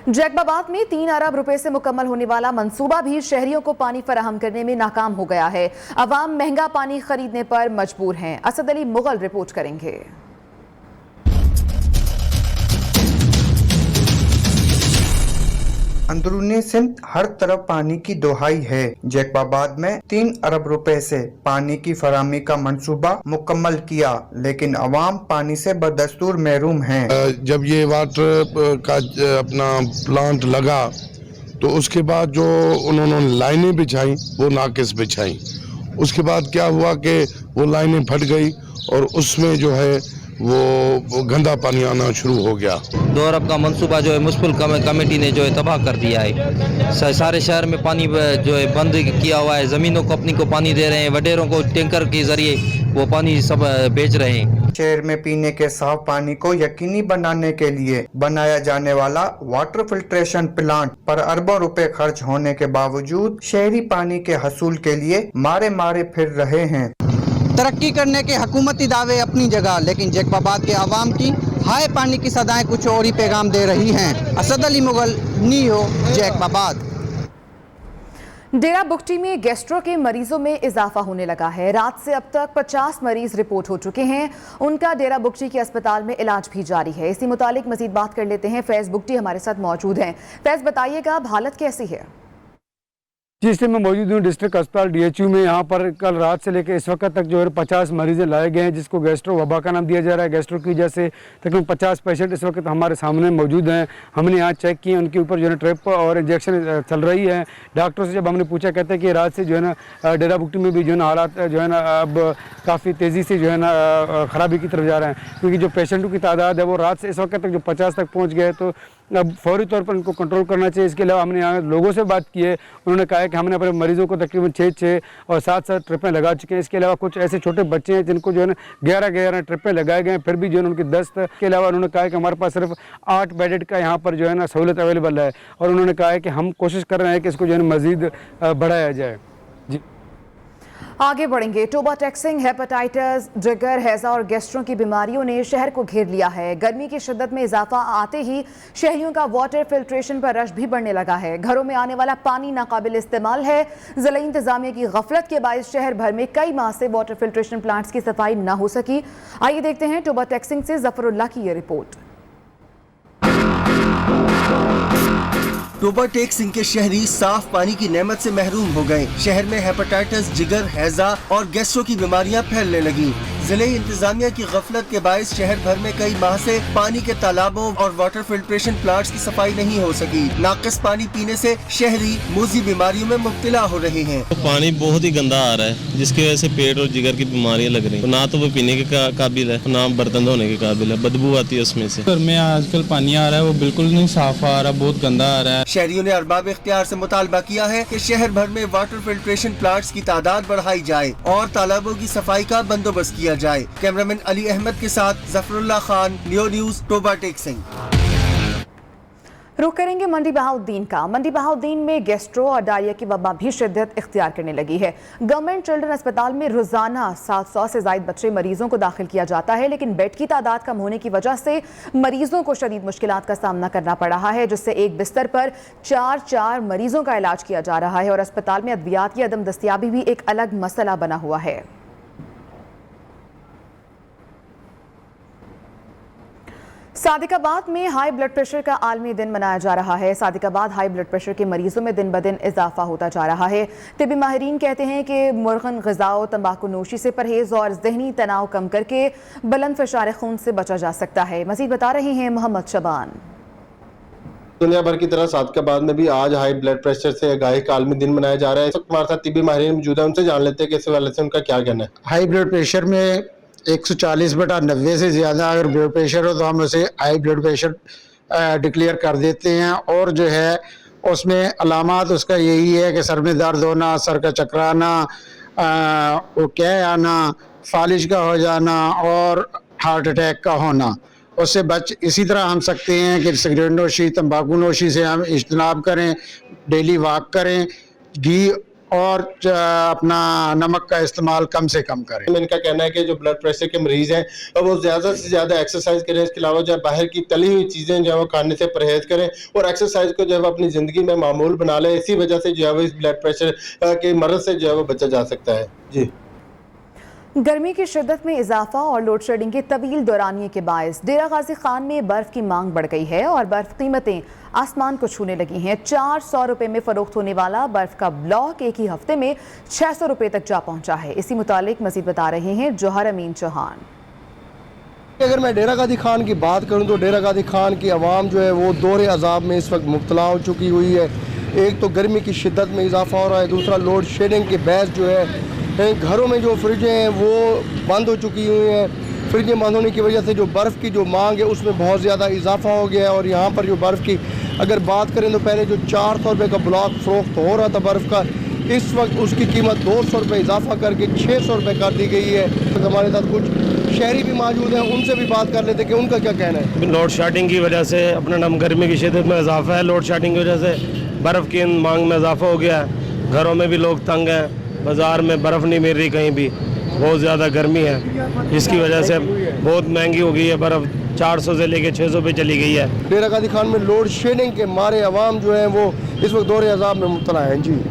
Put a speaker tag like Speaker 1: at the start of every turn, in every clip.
Speaker 1: जैकबाबाद में 3 अरब रुपए से मुकम्मल होने वाला मंसूबा भी शहरियों को पानी फराहम करने में नाकाम हो गया है। अवाम महंगा पानी खरीदने पर मजबूर हैं। असद अली मुगल रिपोर्ट करेंगे।
Speaker 2: अंदरूनी सिंध हर तरफ पानी की दोहाई है। जैकबाबाद में 3 अरब रुपए से पानी की फराहमी का मंसूबा मुकम्मल किया, लेकिन अवाम पानी से बदस्तूर महरूम हैं।
Speaker 3: जब ये वाटर का अपना प्लांट लगा तो उसके बाद जो उन्होंने लाइनें बिछाई वो नाकिस बिछाई। उसके बाद क्या हुआ कि वो लाइनें फट गई और उसमें जो है वो गंदा पानी आना शुरू हो गया।
Speaker 4: 2 अरब का मंसूबा जो है मुस्फिल कमेटी ने जो है तबाह कर दिया है। सारे शहर में पानी जो है बंद किया हुआ है। ज़मीनों को अपनी को पानी दे रहे हैं, वडेरों को टैंकर के जरिए वो पानी सब बेच रहे हैं।
Speaker 2: शहर में पीने के साफ पानी को यकीनी बनाने के लिए बनाया जाने वाला वाटर फिल्ट्रेशन प्लांट पर अरबों रुपए खर्च होने के बावजूद शहरी पानी के हसूल के लिए मारे फिर रहे हैं।
Speaker 5: तरक्की करने के हुकूमती दावे अपनी जगह, लेकिन जैकबाबाद के आवाम की हाय पानी की सदाएं कुछ और ही पैगाम दे रही हैं। असद अली मुगल, नियो, जैकबाबाद।
Speaker 1: डेरा बुगटी में गैस्ट्रो के मरीजों में इजाफा होने लगा है। रात से अब तक 50 मरीज रिपोर्ट हो चुके हैं। उनका डेरा बुगटी के अस्पताल में इलाज भी जारी है। इसी मुतालिक मजीद बात कर लेते हैं। फैज बुगटी हमारे साथ मौजूद हैं। फैज, बताइएगा अब हालत कैसी है?
Speaker 6: जिससे मैं मौजूद हूँ डिस्ट्रिक्ट अस्पताल DHU में। यहाँ पर कल रात से लेकर इस वक्त तक जो है 50 मरीज़ लाए गए हैं, जिसको गैस्ट्रो वबा का नाम दिया जा रहा है। गैस्ट्रो की वजह से तकरीबन 50 पेशेंट इस वक्त हमारे सामने मौजूद हैं। हमने यहाँ चेक किए, उनके ऊपर जो है ट्रिप और इंजेक्शन चल रही है। डॉक्टर से जब हमने पूछा, कहते हैं कि रात से जो है ना डेरा बुगटी में भी जो है ना हालात जो है ना अब काफ़ी तेज़ी से जो है ना ख़राबी की तरफ जा रहे हैं, क्योंकि जो पेशेंटों की तादाद है वो रात से इस वक्त तक जो 50 तक पहुँच गए। तो अब फौरी तौर पर इनको कंट्रोल करना चाहिए। इसके अलावा हमने यहाँ लोगों से बात की है, उन्होंने कहा है कि हमने अपने मरीजों को तकरीबन 6 और 7 ट्रिपें लगा चुके हैं। इसके अलावा कुछ ऐसे छोटे बच्चे हैं जिनको जो है ना 11 ट्रिपें लगाए गए हैं, फिर भी जो है उनकी दस्त के अलावा उन्होंने कहा है कि हमारे पास सिर्फ 8 बेडेड का यहाँ पर जो है ना सहूलत अवेलेबल है। और उन्होंने कहा है कि हम कोशिश कर रहे हैं कि इसको जो है ना मज़ीद बढ़ाया जाए। जी
Speaker 1: आगे बढ़ेंगे। टोबा टैक्सिंग, हेपेटाइटिस, जिगर, हैजा और गैस्ट्रो की बीमारियों ने शहर को घेर लिया है। गर्मी की शिद्दत में इजाफा आते ही शहरियों का वाटर फिल्ट्रेशन पर रश भी बढ़ने लगा है। घरों में आने वाला पानी नाकाबिल इस्तेमाल है। जिला इंतजामिया की गफलत के बायस शहर भर में कई माह से वाटर फिल्ट्रेशन प्लांट्स की सफाई न हो सकी। आइए देखते हैं टोबा टैक्सिंग से जफरुल्लाह की ये रिपोर्ट।
Speaker 7: टोबा टैक्सिंग के शहरी साफ पानी की नेमत से महरूम हो गए। शहर में हेपेटाइटिस, जिगर, हैजा और गैस्ट्रो की बीमारियां फैलने लगी। जिले इंतजामिया की गफलत के बायस शहर भर में कई माह से पानी के तालाबों और वाटर फिल्ट्रेशन प्लांट्स की सफाई नहीं हो सकी। नाकिस पानी पीने से शहरी मूजी बीमारियों में मुब्तला हो रहे हैं।
Speaker 8: पानी बहुत ही गंदा आ रहा है, जिसकी वजह से पेट और जिगर की बीमारियां लग रही हैं। ना तो वो पीने के काबिल है, ना बर्तन धोने के काबिल है। बदबू आती है उसमें से।
Speaker 9: घर में आजकल पानी आ रहा है वो बिल्कुल नहीं साफ आ रहा, बहुत गंदा आ रहा है।
Speaker 7: शहरियों ने अरबाब इख्तियार से मुतालबा किया है कि शहर भर में वाटर फिल्ट्रेशन प्लांट्स की तादाद बढ़ाई जाए और तालाबों की सफाई का बंदोबस्त किया जाए। कैमरामैन अली अहमद के साथ जफरुल्लाह खान, नियो न्यूज़, टोबा टैक्सिंग।
Speaker 1: रुख करेंगे मंडी बहाउद्दीन का। मंडी बहाउद्दीन में गैस्ट्रो और डायरिया की वबा भी शिद्दत इख्तियार करने लगी है। गवर्नमेंट चिल्ड्रन अस्पताल में रोजाना 700 से ज्यादा बच्चे मरीजों को दाखिल किया जाता है, लेकिन बेड की तादाद कम होने की वजह से मरीजों को शदीद मुश्किलात का सामना करना पड़ रहा है, जिससे एक बिस्तर पर 4 मरीजों का इलाज किया जा रहा है। और अस्पताल में अद्वियात की अदम दस्तियाबी भी एक अलग मसला बना हुआ है। सादिकाबाद में हाई ब्लड प्रेशर का आलमी दिन मनाया जा रहा है। सादिकाबाद हाई ब्लड प्रेशर के मरीजों में दिन ब दिन इजाफा होता जा रहा है। तिबी माहिरीन कहते हैं कि मुर्गन ग़िज़ाओं, तंबाकू नोशी से परहेज और जहनी तनाव कम करके बुलंद फ़शार खून से बचा जा सकता है। मज़ीद बता रहे हैं मोहम्मद शबान।
Speaker 10: दुनिया भर की तरह सादिकाबाद में भी आज हाई ब्लड प्रेशर से आगाही का आलमी दिन मनाया जा रहा है। इस वक्त हमारे साथ तिबी माहिरीन मौजूद है, उनसे जान लेते हैं कि इस हवाले से उनका क्या कहना है।
Speaker 11: हाई ब्लड प्रेशर में 140/90 से ज़्यादा अगर ब्लड प्रेशर हो तो हम उसे हाई ब्लड प्रेशर डिक्लेयर कर देते हैं। और जो है उसमें अलामात उसका यही है कि सर में दर्द होना, सर का चकराना, आना, फालिज का हो जाना और हार्ट अटैक का होना। उससे इसी तरह हम सकते हैं कि सिगरेट नोशी, तंबाकू नोशी से हम इज्तनाब करें, डेली वॉक करें, घी और अपना नमक का इस्तेमाल कम से कम करें।
Speaker 10: इनका कहना है कि जो ब्लड प्रेशर के मरीज हैं वो ज़्यादा से ज़्यादा एक्सरसाइज करें, इसके अलावा जो है बाहर की तली हुई चीज़ें जो है वो खाने से परहेज करें और एक्सरसाइज को जो है वो अपनी ज़िंदगी में मामूल बना लें। इसी वजह से जो है वो इस ब्लड प्रेशर के मर्ज़ से जो है वो बचा जा सकता है। जी।
Speaker 1: गर्मी की शिद्दत में इजाफा और लोड शेडिंग के तवील दौरानिये के बायस डेरा गाजी खान में बर्फ की मांग बढ़ गई है और बर्फ कीमतें आसमान को छूने लगी हैं। 400 रुपए में फरोख्त होने वाला बर्फ का ब्लॉक एक ही हफ्ते में 600 रुपए तक जा पहुंचा है। इसी मुतालिक मजीद बता रहे हैं जौहर अमीन चौहान।
Speaker 12: अगर मैं डेरा गाजी खान की बात करूं तो डेरा गाजी खान की आवाम जो है वो दोहरे अजाब में इस वक्त मुब्तला हो चुकी हुई है। एक तो गर्मी की शिद्दत में इजाफा हो रहा है, दूसरा लोड शेडिंग के बहस जो है घरों में जो फ्रिजें हैं वो बंद हो चुकी हुई हैं। फ्रिजें बंद होने की वजह से जो बर्फ़ की जो मांग है उसमें बहुत ज़्यादा इजाफा हो गया है और यहाँ पर जो बर्फ़ की अगर बात करें तो पहले जो 400 रुपये का ब्लॉक फ़रोख्त हो रहा था बर्फ़ का, इस वक्त उसकी कीमत 200 रुपये इजाफा करके 600 रुपये कर दी गई है। तो हमारे साथ कुछ शहरी भी मौजूद हैं, उनसे भी बात कर लेते हैं कि उनका क्या कहना है।
Speaker 13: लोड शेडिंग की वजह से अपना नाम गर्मी की शिद्दत में इजाफा है। लोड शेडिंग की वजह से बर्फ़ की मांग में इजाफा हो गया है। घरों में भी लोग तंग हैं, बाज़ार में बर्फ़ नहीं मिल रही, कहीं भी बहुत ज़्यादा गर्मी है, जिसकी वजह से बहुत महंगी हो गई है। बर्फ़ 400 से लेके 600 पे चली गई है।
Speaker 12: डेरा गाजी खान में लोड शेडिंग के मारे अवाम जो है वो इस वक्त दोहरे अजाब में मुब्तला हैं। जी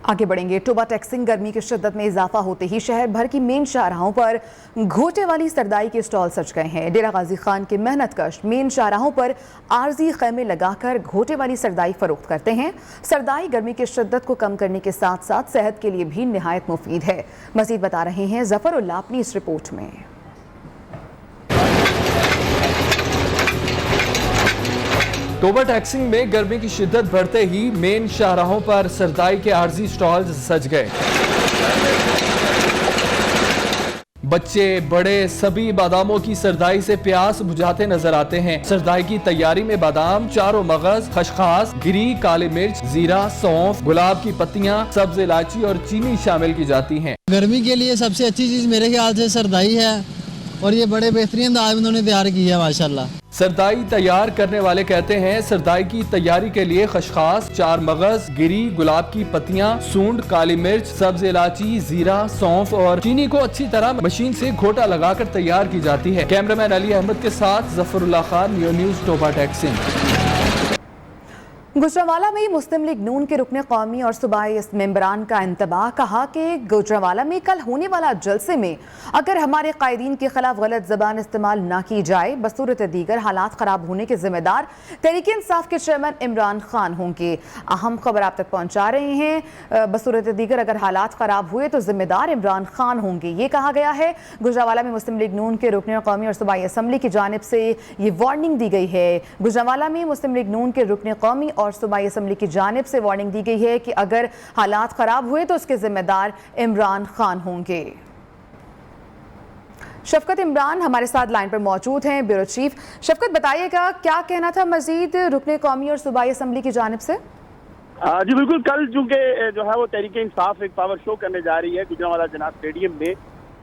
Speaker 1: आगे बढ़ेंगे। टोबा टैक्सिंग गर्मी की शिद्दत में इजाफा होते ही शहर भर की मेन शाहराहों पर घोटे वाली सरदाई के स्टॉल सज गए हैं। डेरा गाजी खान के मेहनत कश मेन शाहराहों पर आरजी खैमे लगाकर घोटे वाली सरदाई फरोख्त करते हैं। सरदाई गर्मी की शिद्दत को कम करने के साथ साथ सेहत के लिए भी निहायत मुफीद है। मजीद बता रहे हैं जफरुल्लाह अपनी इस रिपोर्ट में।
Speaker 14: टोबा टैक्सिंग में गर्मी की शिद्दत बढ़ते ही मेन शाहराहों पर सरदाई के आर्जी स्टॉल सज गए। बच्चे बड़े सभी बादामों की सरदाई से प्यास बुझाते नजर आते हैं। सरदाई की तैयारी में बादाम, चारों मगज, खसखस, गिरी, काली मिर्च, जीरा, सौंफ, गुलाब की पत्तियां, सब्ज इलायची और चीनी शामिल की जाती हैं।
Speaker 15: गर्मी के लिए सबसे अच्छी चीज मेरे ख्याल से सरदाई है और ये बड़े बेहतरीन अंदाज उन्होंने तैयार की है माशाल्लाह।
Speaker 14: सरदाई तैयार करने वाले कहते हैं सरदाई की तैयारी के लिए खसखस, चार मगज, गिरी, गुलाब की पत्तियां, सूंड, काली मिर्च, सब्ज इलायची, जीरा, सौंफ और चीनी को अच्छी तरह मशीन से घोटा लगाकर तैयार की जाती है। कैमरामैन अली अहमद के साथ जफरुल्लाह खान, न्यूज़ टोबा टैक्सिंग।
Speaker 1: गुजरांवाला में मुस्लिम लीग नून के रुकने कौमी और सूबाई मेंबरान का इंतबाह। कहा कि गुजरांवाला में कल होने वाला जलसे में अगर हमारे कायदीन के खिलाफ गलत जबान इस्तेमाल ना की जाए, बसूरत दीगर हालात ख़राब होने के जिम्मेदार तहरीक इंसाफ के चेयरमैन इमरान खान होंगे। अहम खबर आप तक पहुँचा रहे हैं। बसूरत दीगर अगर हालात ख़राब हुए तो जिम्मेदार इमरान खान होंगे, ये कहा गया है। गुजरांवाला में मुस्लिम लीग नून के रुकने कौमी और सूबाई असम्बली की जानिब से ये वार्निंग दी गई है। गुजरांवाला में मुस्लिम लीग नून के रुकने कौमी और सूबाई असम्बली की जानिब से वार्निंग दी गई है कि अगर हालात खराब हुए तो उसके जिम्मेदार इमरान खान होंगे। शफकत इमरान हमारे साथ लाइन पर मौजूद हैं, ब्यूरो चीफ। शफकत, बताइएगा क्या कहना था मजीद रुकने कौमी और सूबाई असम्बली की जानिब से?
Speaker 16: जी बिल्कुल, कल चूंकि जो है वो तहरीक इंसाफ एक पावर शो करने जा रही है गुजरांवाला जनाब स्टेडियम में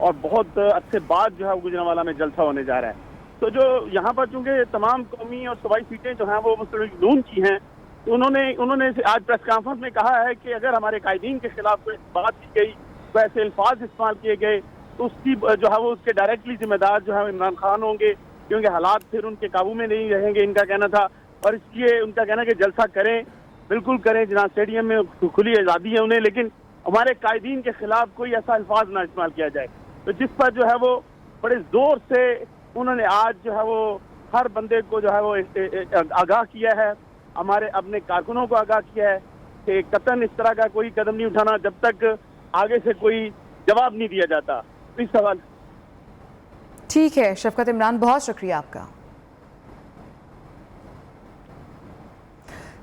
Speaker 16: और बहुत अरसे बाद जो है गुजरांवाला में जलसा होने जा रहा है। तो जो यहाँ पर चूंकि तमाम कौमी और सूबाई सीटें जो हैं वो मुस्लिम लीग नून की हैं, उन्होंने आज प्रेस कॉन्फ्रेंस में कहा है कि अगर हमारे कायदीन के खिलाफ कोई बात की गई, तो ऐसे अल्फाज इस्तेमाल किए गए तो उसकी जो है वो उसके डायरेक्टली जिम्मेदार जो है इमरान खान होंगे, क्योंकि हालात फिर उनके काबू में नहीं रहेंगे, इनका कहना था। और इसलिए उनका कहना कि जलसा करें, बिल्कुल करें, जनाब स्टेडियम में खुली आज़ादी है उन्हें, लेकिन हमारे कायदीन के खिलाफ कोई ऐसा अल्फाज ना इस्तेमाल किया जाए। तो जिस पर जो है वो बड़े ज़ोर से उन्होंने आज जो है वो हर बंदे को जो है वो आगाह किया है, हमारे अपने कारकुनों को आगाह किया है कि कतन इस तरह का कोई कदम नहीं उठाना जब तक आगे से कोई जवाब नहीं दिया जाता। इस सवाल
Speaker 1: ठीक है शफकत इमरान, बहुत शुक्रिया आपका।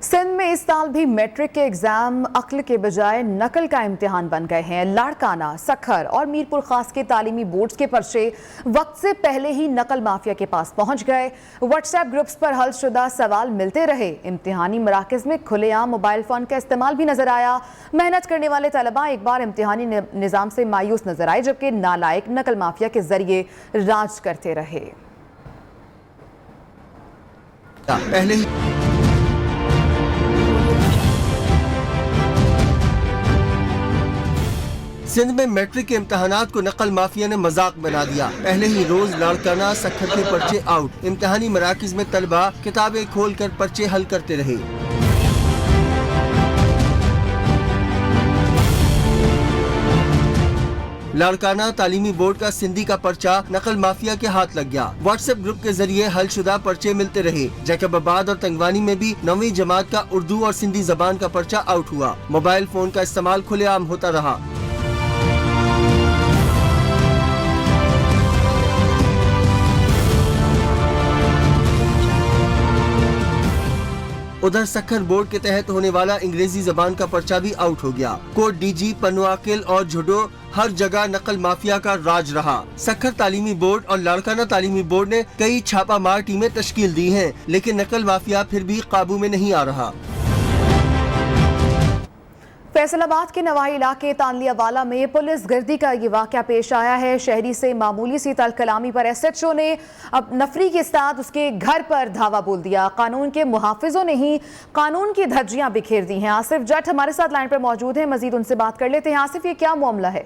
Speaker 1: सिंध में इस साल भी मैट्रिक के एग्जाम अक्ल के बजाय नकल का इम्तिहान बन गए हैं। लाड़काना, सखर और मीरपुर खास के तालीमी बोर्ड्स के पर्चे वक्त से पहले ही नकल माफिया के पास पहुंच गए। व्हाट्सएप ग्रुप्स पर हल शुदा सवाल मिलते रहे। इम्तिहानी मराकज में खुलेआम मोबाइल फोन का इस्तेमाल भी नजर आया। मेहनत करने वाले तलबा एक बार इम्तिहानी निज़ाम से मायूस नजर आए, जबकि नालायक नकल माफिया के जरिए राज करते रहे।
Speaker 7: सिंध में मैट्रिक के इम्तहानात को नकल माफिया ने मजाक बना दिया। पहले ही रोज लाड़काना सक्खर के पर्चे आउट। इम्तहानी मराकिज में तलबा किताबें खोल कर पर्चे हल करते रहे। लाड़काना तालीमी बोर्ड का सिंधी का पर्चा नकल माफिया के हाथ लग गया। व्हाट्सएप ग्रुप के जरिए हल शुदा पर्चे मिलते रहे। जैकबाबाद और तंगवानी में भी 9वीं जमात का उर्दू और सिंधी जबान का पर्चा आउट हुआ। मोबाइल फोन का इस्तेमाल खुलेआम होता रहा। उधर सक्खर बोर्ड के तहत होने वाला अंग्रेजी जबान का पर्चा भी आउट हो गया। कोट डीजी, पनुआकिल और झुडो हर जगह नकल माफिया का राज रहा। सक्खर तालीमी बोर्ड और लाड़काना तालीमी बोर्ड ने कई छापामार टीमें तश्कील दी हैं, लेकिन नकल माफिया फिर भी काबू में नहीं आ रहा।
Speaker 1: फैसलाबाद के नवाही इलाके तानलियावाला में पुलिस गर्दी का ये वाक़या पेश आया है। शहरी से मामूली सी तलकलामी पर SHO ने अब नफरी के साथ उसके घर पर धावा बोल दिया। कानून के मुहाफिजों ने ही कानून की धज्जियां बिखेर दी हैं। आसिफ जट हमारे साथ लाइन पर मौजूद हैं, मजीद उनसे बात कर लेते हैं। आसिफ, ये क्या मामला है?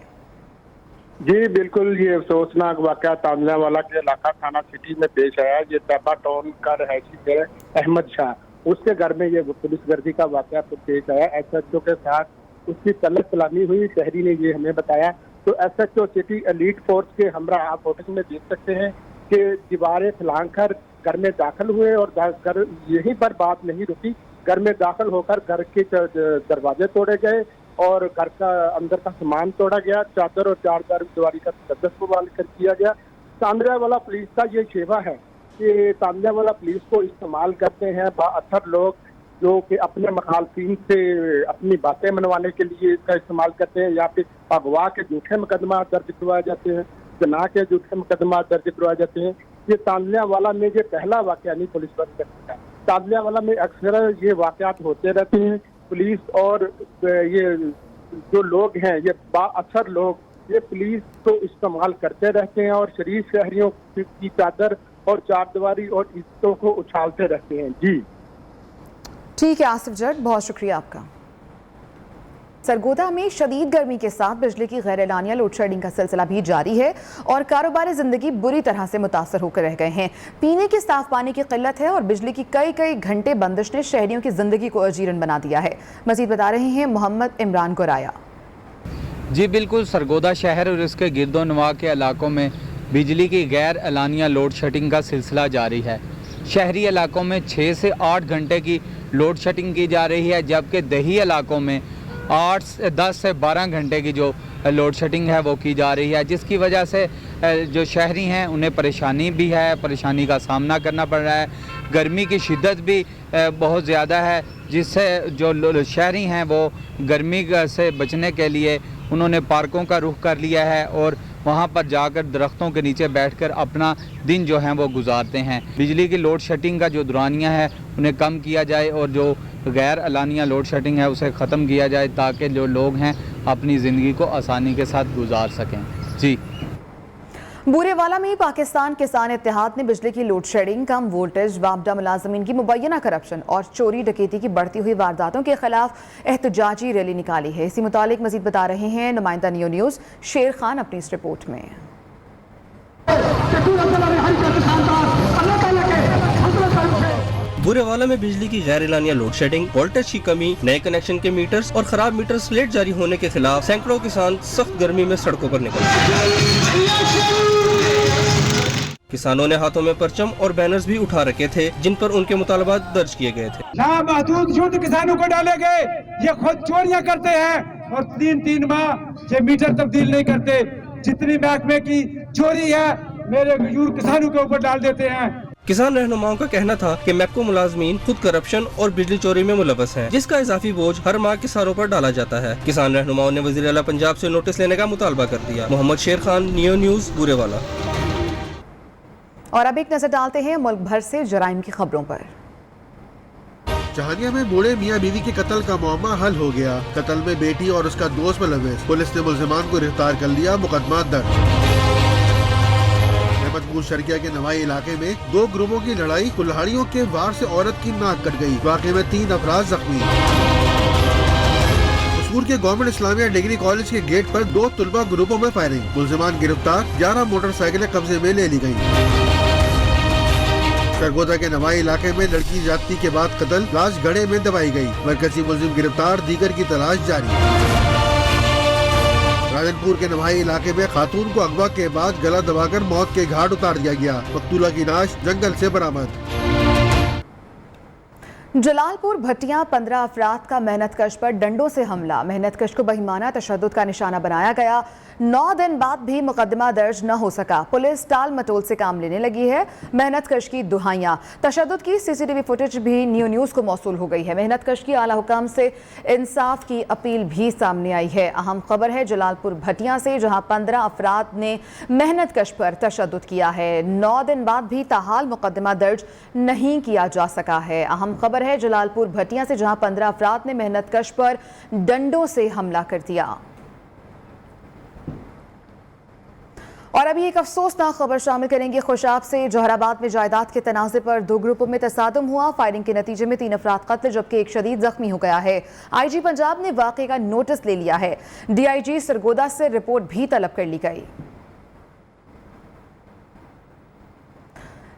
Speaker 16: जी बिल्कुल, ये अफसोसनाक वाक़या तानलियावाला के इलाका थाना सिटी में पेश आया। ये तैयबा टाउन का रहायशी है अहमद शाह, उसके घर में ये पुलिस गर्दी का वाक़या पेश आया। SHO के साथ उसकी तलब सलामी हुई, शहरी ने ये हमें बताया। तो SHO सिटी एलीट फोर्स के हमरा आप फोटो में देख सकते हैं कि दीवारें फैलांग कर घर में दाखिल हुए और घर यहीं पर बात नहीं रुकी। घर में दाखिल होकर घर के दरवाजे तोड़े गए और घर का अंदर का सामान तोड़ा गया। चादर और चार दीवारी का तजस्स को कर किया गया। तानलियावाला पुलिस का ये शेवा है कि तानलियावाला पुलिस को इस्तेमाल करते हैं बाअसर लोग जो कि अपने मखालफिन से अपनी बातें मनवाने के लिए इसका इस्तेमाल करते हैं, या फिर अगवा के झूठे मुकदमा दर्ज करवाए जाते हैं, जना के झूठे मुकदमा दर्ज करवाए जाते हैं। ये तानलियावाला में ये पहला वाक़या नहीं पुलिस पर करता है। तानलियावाला में अक्सर ये वाक़यात होते रहते हैं। पुलिस और ये जो लोग हैं, ये बाअसर लोग, ये पुलिस को इस्तेमाल करते रहते हैं और शरीफ शहरियों की चादर और चारदीवारी और इज्जतों को उछालते रहते हैं। जी
Speaker 1: ठीक है आसिफ जट, बहुत शुक्रिया आपका। सरगोदा में शदीद गर्मी के साथ बिजली की गैर एलानिया लोड शेडिंग का सिलसिला भी जारी है और कारोबारी जिंदगी बुरी तरह से मुतासर होकर रह गए हैं। पीने के साफ पानी की किल्लत है और बिजली की कई घंटे बंदिश ने शहरियों की जिंदगी को अजीरन बना दिया है। मजीद बता रहे हैं मोहम्मद इमरान गोराया।
Speaker 17: जी बिल्कुल, सरगोदा शहर और इसके गिरदोनवा के इलाकों में बिजली की गैर एलानिया लोड शेडिंग का सिलसिला जारी है। शहरी इलाकों में 6 से 8 घंटे की लोड शेडिंग की जा रही है, जबकि देही इलाकों में 10 से 12 घंटे की जो लोड शेडिंग है वो की जा रही है, जिसकी वजह से जो शहरी हैं उन्हें परेशानी भी है, परेशानी का सामना करना पड़ रहा है। गर्मी की शिद्दत भी बहुत ज़्यादा है, जिससे जो शहरी हैं वो गर्मी से बचने के लिए उन्होंने पार्कों का रुख कर लिया है और वहाँ पर जाकर दरख्तों के नीचे बैठकर अपना दिन जो है वो गुजारते हैं। बिजली की लोड शेडिंग का जो दुरानियाँ है उन्हें कम किया जाए और जो गैर एलानिया लोड शेडिंग है उसे ख़त्म किया जाए, ताकि जो लोग हैं अपनी ज़िंदगी को आसानी के साथ गुजार सकें। जी
Speaker 1: बूरेवाला में पाकिस्तान किसान इत्तेहाद ने बिजली की लोड शेडिंग, कम वोल्टेज, वापडा मुलाजमीन की मुबैना करप्शन और चोरी डकैती की बढ़ती हुई वारदातों के खिलाफ एहतजाजी रैली निकाली है। इसी मुतालिक मजीद बता रहे हैं नुमाइंदा नियो न्यूज़ शेर खान अपनी इस रिपोर्ट में।
Speaker 18: बूरेवाला में बिजली की गैर एलानिया लोड शेडिंग, वोल्टेज की कमी, नए कनेक्शन के मीटर्स और खराब मीटर स्लेट जारी होने के खिलाफ सैकड़ों किसान सख्त गर्मी में सड़कों पर निकले। किसानों ने हाथों में परचम और बैनर्स भी उठा रखे थे, जिन पर उनके मुतालबात दर्ज किए गए थे।
Speaker 6: नामहदूद शुद्ध किसानों को डाले गए, ये खुद चोरियां करते हैं और 3 माह ये मीटर तब्दील नहीं करते। जितनी महकमे की चोरी है मेरे मजदूर किसानों के ऊपर डाल देते हैं।
Speaker 18: किसान रहनुमाओं का कहना था कि मैपको मुलाजमीन खुद करप्शन और बिजली चोरी में मुलव्वस हैं, जिसका इजाफी बोझ हर माह किसानों पर डाला जाता है। किसान रहनुमाओं ने वज़ीर आला पंजाब से नोटिस लेने का मुतालबा कर दिया। मोहम्मद शेर खान, नियो न्यूज़, बूरेवाला।
Speaker 1: और अब एक नजर डालते हैं मुल्क भर से जराइम की खबरों पर।
Speaker 19: जहानिया में बूढ़े मियां बीवी के कत्ल का मामला हल हो गया। कत्ल में बेटी और उसका दोस्त मुलव्वस, पुलिस ने मुल्जिमान को गिरफ्तार कर लिया। मुकदमा दर्ज। अहमदपुर शर्किया के नवाई इलाके में 2 ग्रुपों की लड़ाई, कुल्हाड़ियों के वार से औरत की नाक कट गई। वाक़े में 3 अफराद जख्मी। राजनपुर के गवर्नमेंट इस्लामिया डिग्री कॉलेज के गेट पर 2 तलबा ग्रुपों में फायरिंग, मुलजिमान गिरफ्तार, 11 मोटरसाइकिलें कब्जे में ले ली गयी। सरगोदा के नवाई इलाके में लड़की ज्यादती के बाद कत्ल, लाश गड्ढे में दबाई गई, मरकजी मुलजिम गिरफ्तार, दीगर की तलाश जारी। राजनपुर के नवाई इलाके में खातून को अगवा के बाद गला दबाकर मौत के घाट उतार दिया गया, मकतूला की लाश जंगल से बरामद।
Speaker 1: जलालपुर भट्टियां 15 अफराद का मेहनतकश पर डंडों से हमला, मेहनतकश को बहिमाना तशद्दुद का निशाना बनाया गया। 9 दिन बाद भी मुकदमा दर्ज न हो सका, पुलिस टाल मटोल से काम लेने लगी है। मेहनतकश की दुहाइयां, तशद्दुद की सीसीटीवी फुटेज भी न्यूज़ को मौसूल हो गई है। मेहनतकश की आला हुकाम से इंसाफ की अपील भी सामने आई है। अहम खबर है जलालपुर भट्टियां से, जहां 15 अफराद ने मेहनतकश पर तशद्दुद किया है। 9 दिन बाद भी ताहाल मुकदमा दर्ज नहीं किया जा सका है। अहम खबर है जलालपुर भट्टियां से, जहां 15 अफराद ने मेहनतकश पर डंडों से हमला कर दिया। और अभी एक अफसोसनाक खबर शामिल करेंगे खुशाब से। जौहराबाद में जायदाद के तनाज़े पर 2 ग्रुपों में तसादुम हुआ, फायरिंग के नतीजे में 3 अफराद कत्ल जबकि एक शदीद जख्मी हो गया है। आईजी पंजाब ने वाक़े का नोटिस ले लिया है। डीआईजी सरगोदा से रिपोर्ट भी तलब कर ली गई।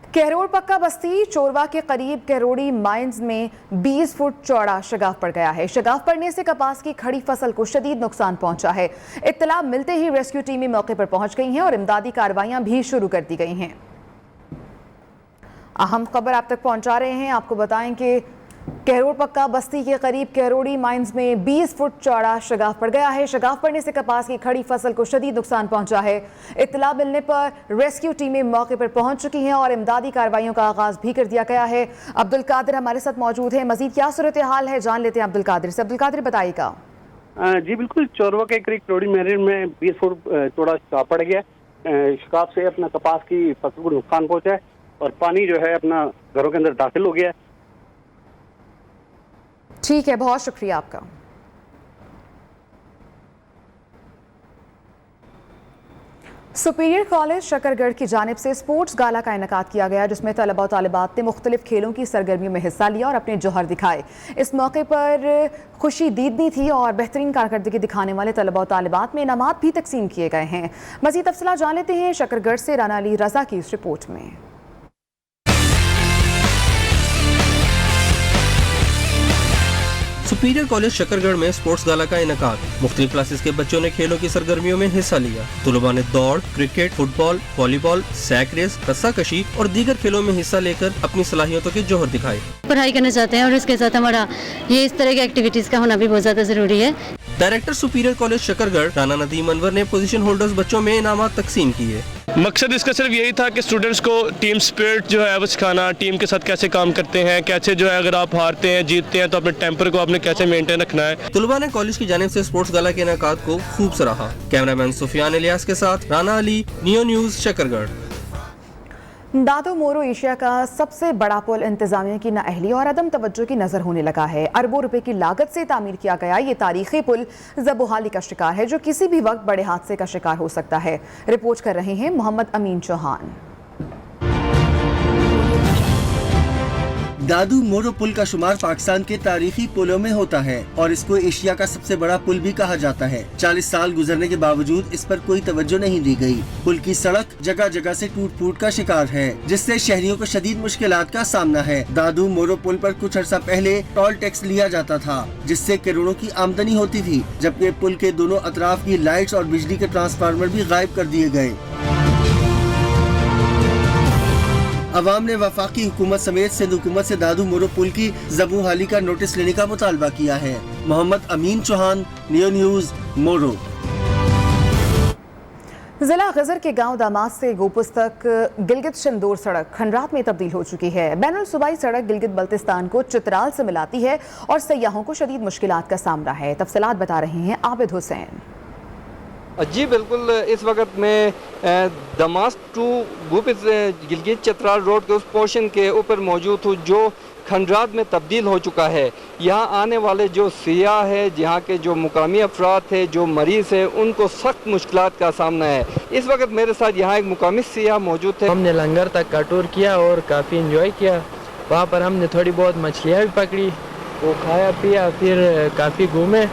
Speaker 1: कहरोड़ पक्का बस्ती चोरवा के करीब कहरोड़ी माइंस में 20 फुट चौड़ा शगाफ पड़ गया है। शगाफ पड़ने से कपास की खड़ी फसल को शदीद नुकसान पहुंचा है। इत्तला मिलते ही रेस्क्यू टीमें मौके पर पहुंच गई हैं और इमदादी कार्रवाइयां भी शुरू कर दी गई हैं। अहम खबर आप तक पहुंचा रहे हैं। आपको बताएं कि कहरोड़ पक्का बस्ती के करीब कहरोड़ी माइंस में 20 फुट चौड़ा शगाफ पड़ गया है। शगाफ पड़ने से कपास की खड़ी फसल को शदीद नुकसान पहुंचा है। इत्तला मिलने पर रेस्क्यू टीमें मौके पर पहुंच चुकी हैं और इमदादी कार्रवाइयों का आगाज भी कर दिया गया है। अब्दुल कादिर हमारे साथ मौजूद है। मजीद क्या सूरत हाल है जान लेते हैं अब्दुल कादिर से। अब्दुल कादिर बताइएगा।
Speaker 16: जी बिल्कुल, चोरवा के करीब कहरोड़ी महर में 20 फुट चौड़ा शगाफ पड़ गया। शगाफ से अपना कपास की फसल को नुकसान पहुंचा है और पानी जो है अपना घरों के अंदर दाखिल हो गया है।
Speaker 1: ठीक है, बहुत शुक्रिया आपका। सुपीरियर कॉलेज शकरगढ़ की जानिब से स्पोर्ट्स गाला का इनेकाद किया गया, जिसमें तलबा और तालिबात ने मुख्तलिफ खेलों की सरगर्मियों में हिस्सा लिया और अपने जौहर दिखाए। इस मौके पर खुशी दीदनी थी और बेहतरीन कारकर्दगी दिखाने वाले तलबा और तालिबात में इनामात भी तकसीम किए गए हैं। मज़ीद तफसीलात जान लेते हैं शकरगढ़ से राना अली रजा की इस रिपोर्ट में।
Speaker 18: सुपीरियर कॉलेज शकरगढ़ में स्पोर्ट्स गाला का इनेकाद, मुख्तलिफ क्लासेस के बच्चों ने खेलों की सरगर्मियों में हिस्सा लिया। तलबा ने दौड़, cricket, football, volleyball, sack race, रस्साकशी और दीगर खेलों में हिस्सा लेकर अपनी सलाहियतों के जौहर दिखाए।
Speaker 20: पढ़ाई करना चाहते हैं और इसके साथ हमारा ये इस तरह की एक्टिविटीज का होना भी बहुत ज्यादा जरूरी है।
Speaker 18: Director superior college Shakargarh Rana Nadeem Anwar ने पोजीशन होल्डर्स बच्चों में इनामात तकसीम किए।
Speaker 21: मकसद इसका सिर्फ यही था कि स्टूडेंट्स को टीम स्पिरिट जो है वो सिखाना, टीम के साथ कैसे काम करते हैं, कैसे जो है अगर आप हारते हैं जीतते हैं तो अपने टेम्पर को आपने कैसे मेंटेन रखना है।
Speaker 18: तलबा ने कॉलेज की जानिब से स्पोर्ट्स गाला के इनेकाद को खूब सराहा। कैमरामैन सुफियान इलियास के साथ राना अली, नियो न्यूज़ शकरगढ़।
Speaker 1: दादू मोरो एशिया का सबसे बड़ा पुल इंतजामिया की नाअहली और अदम तवज्जो की नजर होने लगा है। अरबों रुपए की लागत से तामीर किया गया ये तारीखी पुल ज़बोहाली का शिकार है, जो किसी भी वक्त बड़े हादसे का शिकार हो सकता है। रिपोर्ट कर रहे हैं मोहम्मद अमीन चौहान।
Speaker 7: दादू मोरो पुल का शुमार पाकिस्तान के तारीखी पुलों में होता है और इसको एशिया का सबसे बड़ा पुल भी कहा जाता है। 40 साल गुजरने के बावजूद इस पर कोई तवज्जो नहीं दी गई। पुल की सड़क जगह जगह से टूट फूट का शिकार है, जिससे शहरियों को शदीद मुश्किलात का सामना है। दादू मोरो पुल पर कुछ अर्सा पहले टोल टैक्स लिया जाता था, जिससे करोड़ों की आमदनी होती थी, जबकि पुल के दोनों अतराफ की लाइट्स और बिजली के ट्रांसफार्मर भी गायब कर दिए गए। अवाम ने वफाकी हुकूमत समेत सिंध हुकूमत से दादू मोरो पुल की ज़बोहाली का नोटिस लेने का मुतालबा किया है। मोहम्मद अमीन चौहान, नियो न्यूज़, मोरो।
Speaker 1: जिला गजर के गांव दामाद से गोपुस तक गिलगित शिंदोर सड़क खंडरात में तब्दील हो चुकी है। बैनुल सूबाई सड़क गिलगित बल्तिस्तान को चित्राल से मिलाती है और सयाहों को शदीद मुश्किलात का सामना है। तफसीलात बता रहे हैं आबिद हुसैन।
Speaker 22: जी बिल्कुल, इस वक्त मैं दमास टू गोपुस गिलगित चित्राल रोड के उस पोर्शन के ऊपर मौजूद हूँ जो खंडरात में तब्दील हो चुका है। यहाँ आने वाले जो सियाह है, यहाँ के जो मुकामी अफराद थे, जो मरीज़ है, उनको सख्त मुश्किलात का सामना है। इस वक्त मेरे साथ यहाँ एक मुकामी सियाह मौजूद थे।
Speaker 23: हमने लंगर तक का टूर किया और काफ़ी इंजॉय किया। वहाँ पर हमने थोड़ी बहुत मछलियाँ भी पकड़ी, वो खाया पिया, फिर काफ़ी घूमे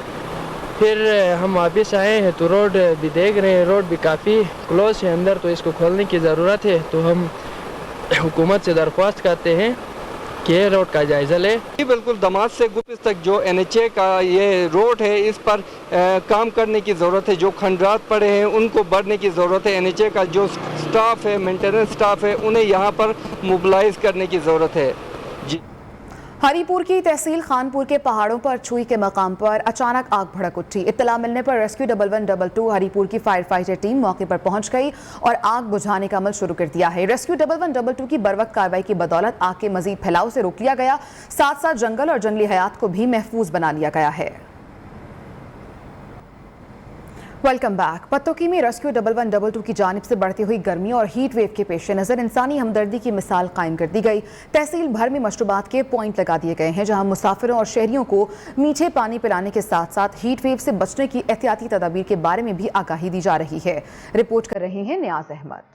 Speaker 23: फिर हम वापस आए हैं तो रोड भी देख रहे हैं, रोड भी काफ़ी क्लोज है अंदर, तो इसको खोलने की ज़रूरत है। तो हम हुकूमत से दरख्वास्त करते हैं कि रोड का जायज़ा ले।
Speaker 22: बिल्कुल दमात से गुपिस तक जो NHA का ये रोड है इस पर काम करने की ज़रूरत है। जो खंडरात पड़े हैं उनको बढ़ने की ज़रूरत है। NHA का जो स्टाफ है, मेंटेनेंस स्टाफ है, उन्हें यहाँ पर मोबिलाइज करने की ज़रूरत है। जी।
Speaker 1: हरिपुर की तहसील खानपुर के पहाड़ों पर छुई के मकाम पर अचानक आग भड़क उठी। इत्तला मिलने पर रेस्क्यू 1112 हरिपुर की फायर फाइटर टीम मौके पर पहुंच गई और आग बुझाने का अमल शुरू कर दिया है। रेस्क्यू 1112 की बरवक्त कार्रवाई की बदौलत आग के मजीद फैलाव से रोक लिया गया, साथ साथ जंगल और जंगली हयात को भी महफूज बना लिया गया है। Welcome back. पत्तोकी में रेस्क्यू 1112 की जानिब से बढ़ती हुई गर्मी और हीट वेव के पेश नज़र इंसानी हमदर्दी की मिसाल कायम कर दी गई। तहसील भर में मशरूबात के पॉइंट लगा दिए गए हैं, जहां मुसाफिरों और शहरियों को मीठे पानी पिलाने के साथ साथ हीट वेव से बचने की एहतियाती तदाबीर के बारे में भी आगाही दी जा रही है। रिपोर्ट कर रहे हैं नियाज अहमद।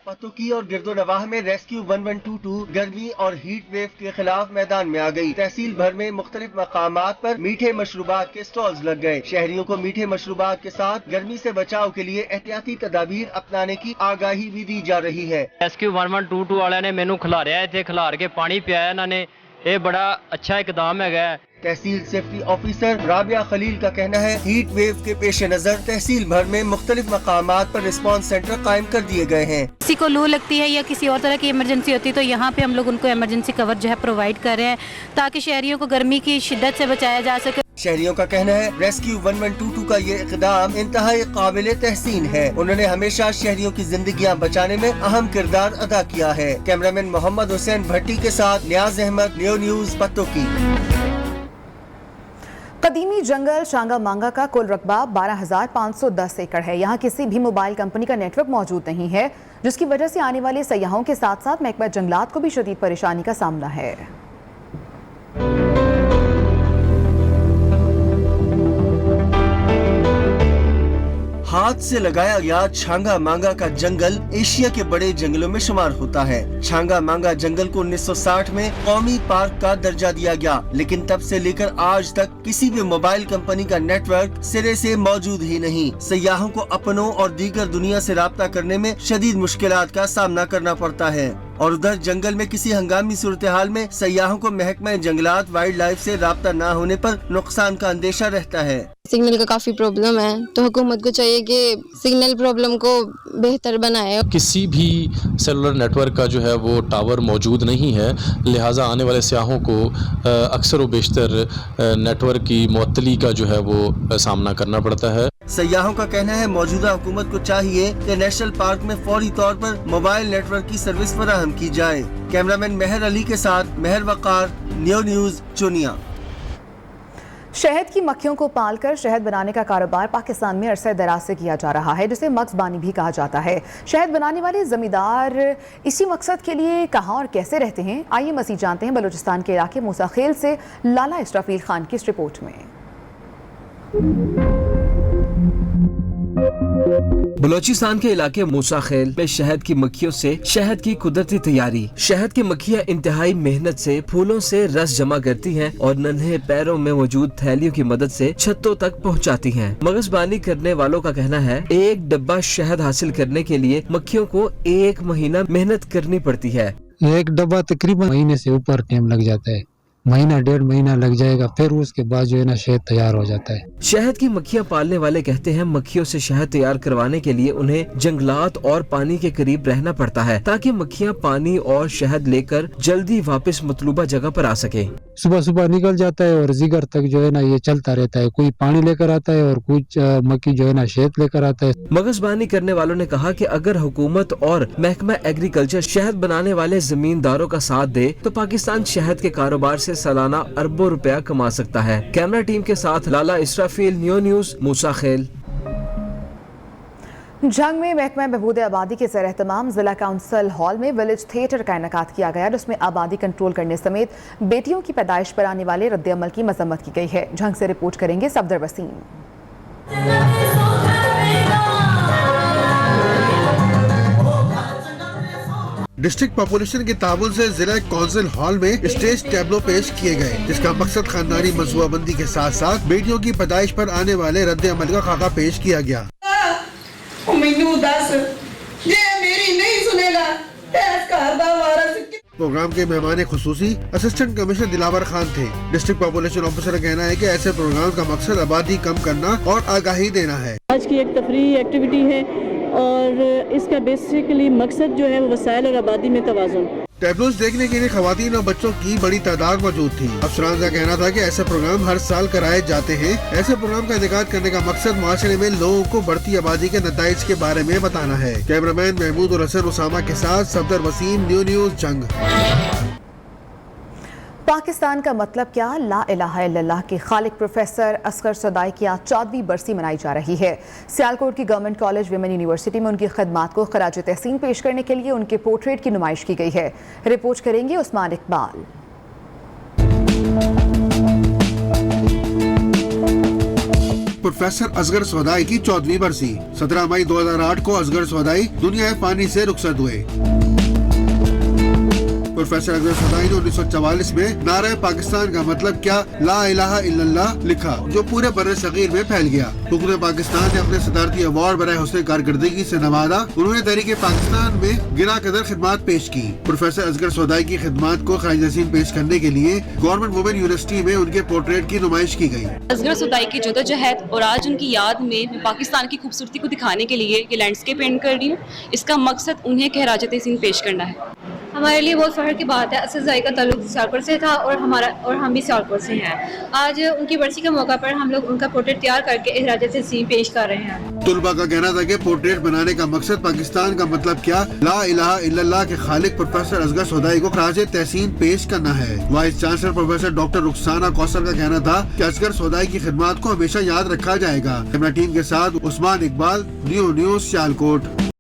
Speaker 7: पतोकी और गिरदोनवाह में रेस्क्यू 1122 गर्मी और हीट वेव के खिलाफ मैदान में आ गई। तहसील भर में मुख्तलिफ मकामात पर मीठे मशरूबात के स्टॉल्स लग गए। शहरियों को मीठे मशरूबात के साथ गर्मी से बचाव के लिए एहतियाती तदाबीर अपनाने की आगाही भी दी जा रही है।
Speaker 23: रेस्क्यू 1122 वाले ने मैनू खिलारिया इत्थे, खिलार के पानी पियाया इन्होंने, ये बड़ा अच्छा इकदाम है।
Speaker 7: तहसील सेफ्टी ऑफिसर राबिया खलील का कहना है हीट वेव के पेश नजर तहसील भर में मुख्तलिफ मकामात पर रिस्पांस सेंटर कायम कर दिए गए हैं।
Speaker 20: किसी को लू लगती है या किसी और तरह की इमरजेंसी होती है तो यहाँ पे हम लोग उनको इमरजेंसी कवर जो है प्रोवाइड कर रहे हैं ताकि शहरियों को गर्मी की शिद्दत से बचाया जा सके।
Speaker 7: शहरियों का कहना है रेस्क्यू 1122 का ये इक़दाम इंतहाई काबिल तहसीन है। उन्होंने हमेशा शहरियों की जिंदगियां बचाने में अहम किरदार अदा किया है। कैमरामैन मोहम्मद हुसैन भट्टी के साथ नियाज अहमद, न्यू न्यूज़ पत्तोकी।
Speaker 1: कदीमी जंगल शांगा मांगा का कुल रकबा 12,510 एकड़ है। यहाँ किसी भी मोबाइल कंपनी का नेटवर्क मौजूद नहीं है, जिसकी वजह से आने वाले सयाहों के साथ साथ महकमा जंगलात को भी शदीद परेशानी का सामना है।
Speaker 7: हाथ से लगाया गया छांगा मांगा का जंगल एशिया के बड़े जंगलों में शुमार होता है। छांगा मांगा जंगल को 1960 में कौमी पार्क का दर्जा दिया गया, लेकिन तब से लेकर आज तक किसी भी मोबाइल कंपनी का नेटवर्क सिरे से मौजूद ही नहीं। सयाहों को अपनों और दीगर दुनिया से राब्ता करने में शदीद मुश्किलात का सामना करना पड़ता है। और उधर जंगल में किसी हंगामी सूरत हाल में सयाहों को महकमा जंगलात वाइल्ड लाइफ से राब्ता न होने पर नुकसान का अंदेशा रहता है।
Speaker 2: सिग्नल का काफ़ी प्रॉब्लम है, तो हुकूमत को चाहिए कि सिग्नल प्रॉब्लम को बेहतर बनाए।
Speaker 3: किसी भी सेलुलर नेटवर्क का जो है वो टावर मौजूद नहीं है, लिहाजा आने वाले सयाहों को अक्सर व बेशतर नेटवर्क की मुअत्तली का जो है वो सामना करना पड़ता है।
Speaker 7: सयाहों का कहना है मौजूदा हुकूमत को चाहिए कि नेशनल पार्क में फौरी तौर पर मोबाइल नेटवर्क की सर्विस फराहम की जाए। कैमरामैन मेहर अली के साथ मेहर वकार, न्यू न्यूज़ चुनिया।
Speaker 1: शहद की मक्खियों को पालकर शहद बनाने का कारोबार पाकिस्तान में अरसे दराज से किया जा रहा है, जिसे मक्सबानी भी कहा जाता है। शहद बनाने वाले जमींदार इसी मकसद के लिए कहाँ और कैसे रहते हैं, आइए मज़ीद जानते हैं बलूचिस्तान के इलाके मूसा खेल से लाला इस्राफील खान की इस रिपोर्ट में।
Speaker 4: बलोचिस्तान के इलाके मूसा खेल में शहद की मक्खियों से शहद की कुदरती तैयारी। शहद की मक्खियाँ इंतहाई मेहनत से फूलों से रस जमा करती हैं और नन्हे पैरों में मौजूद थैलियों की मदद से छत्तों तक पहुँचाती हैं। मगजबानी करने वालों का कहना है एक डब्बा शहद हासिल करने के लिए मक्खियों को 1 महीना मेहनत करनी पड़ती है।
Speaker 11: एक डब्बा तकरीबन महीने से ऊपर टाइम लग जाता है, महीना 1.5 महीना लग जाएगा, फिर उसके बाद जो है ना शहद तैयार हो जाता है।
Speaker 4: शहद की मक्खियाँ पालने वाले कहते हैं मक्खियों से शहद तैयार करवाने के लिए उन्हें जंगलात और पानी के करीब रहना पड़ता है ताकि मक्खियाँ पानी और शहद लेकर जल्दी वापस मतलूबा जगह पर आ सके।
Speaker 11: सुबह सुबह निकल जाता है और जिगर तक जो है ना ये चलता रहता है, कोई पानी लेकर आता है और कुछ मक्खी जो है ना शहद लेकर आता है।
Speaker 4: मगजबानी करने वालों ने कहा कि अगर हुकूमत और महकमा एग्रीकल्चर शहद बनाने वाले जमींदारों का साथ दे तो पाकिस्तान शहद के कारोबार से सालाना अरबों रुपया कमा सकता है। कैमरा टीम के साथ लाला इस्राफील, न्यू न्यूज़, मूसा खेल।
Speaker 1: जंग में महकमा बहबूद आबादी के ज़ेर एहतमाम जिला काउंसिल हॉल में विलेज थिएटर का इनेकाद किया गया, जिसमें आबादी कंट्रोल करने समेत बेटियों की पैदाइश पर आने वाले रद्द अमल की मजम्मत की गई है। जंग से रिपोर्ट करेंगे सफदर वसीम।
Speaker 19: डिस्ट्रिक्ट पॉपुलेशन के ताबन से जिला कौंसिल हॉल में स्टेज टैबलो पेश किए गए, जिसका मकसद खानदानी मंसूबाबंदी के साथ साथ बेटियों की पैदाइश पर आने वाले रद्द अमल का खाका पेश किया गया। प्रोग्राम के मेहमान खुसूसी असिस्टेंट कमिश्नर दिलावर खान थे। डिस्ट्रिक्ट पॉपुलेशन ऑफिसर का कहना है कि ऐसे प्रोग्राम का मकसद आबादी कम करना और आगाही देना है।
Speaker 5: आज की एक तफरीही एक्टिविटी है और इसका बेसिकली मकसद जो है वो वसाइल और आबादी में तवाज़ुन।
Speaker 19: टैबलोज देखने के लिए खवातीन और बच्चों की बड़ी तादाद मौजूद थी। अफसरान का कहना था कि ऐसे प्रोग्राम हर साल कराए जाते हैं। ऐसे प्रोग्राम का इनेकाद करने का मकसद मुआशरे में लोगों को बढ़ती आबादी के नताइज के बारे में बताना है। कैमरामैन महमूद और हसन उसामा के साथ सफदर वसीम, न्यूज़ जंग।
Speaker 1: पाकिस्तान का मतलब क्या, ला इलाहा इल्लल्लाह के खालिक प्रोफेसर असगर सदाई की आज 14वीं बरसी मनाई जा रही है। सियालकोट की गवर्नमेंट कॉलेज विमेन यूनिवर्सिटी में उनकी खिदमात को खराज तहसीन पेश करने के लिए उनके पोर्ट्रेट की नुमाइश की गई है। रिपोर्ट करेंगे उस्मान इकबाल।
Speaker 19: प्रोफेसर असगर सदाई की 14वीं बरसी 17 मई 2008 को असगर सदाई दुनिया फानी से रुखसत हुए। प्रोफेसर असगर सदाई ने 1944 में नारे पाकिस्तान का मतलब क्या, ला इलाहा इल्लल्लाह लिखा, जो पूरे बर्रे सगीर में फैल गया। हुकूमत पाकिस्तान ने अपने सदारती अवार्ड बराए हुस्न कारकर्दगी से नवाजा। उन्होंने तहरीक पाकिस्तान में गिरा कदर खिदमात पेश की। प्रोफेसर असगर सदाई की खिदमात को खराज तहसीन पेश करने के लिए गवर्नमेंट वुमेन यूनिवर्सिटी में उनके पोर्ट्रेट की नुमाइश की गई।
Speaker 8: असगर सदाई की जदोजहद और आज उनकी याद में मैं पाकिस्तान की खूबसूरती को दिखाने के लिए ये लैंडस्केप पेंट कर रही हूँ। इसका मकसद उन्हें खराज तहसीन पेश करना है।
Speaker 9: हमारे लिए बहुत फ़ख्र की बात है। असगर सदाई का ताल्लुक सियालकोट से था और हम भी सियालकोट से हैं। आज उनकी बरसी के मौका पर हम लोग उनका पोर्ट्रेट तैयार करके खराज तहसीन पेश कर रहे हैं।
Speaker 19: तुलबा का कहना था कि पोर्ट्रेट बनाने का मकसद पाकिस्तान का मतलब क्या, ला इलाहा इल्लल्लाह के खालिक प्रोफेसर असगर सदाई को खराज तहसीन पेश करना है। Vice chancellor professor doctor Rukhsana Kausar का कहना था कि असगर सदाई की खिदमात को हमेशा याद रखा जाएगा। कैमरा टीम के साथ उस्मान इकबाल, न्यूज़ सियालकोट।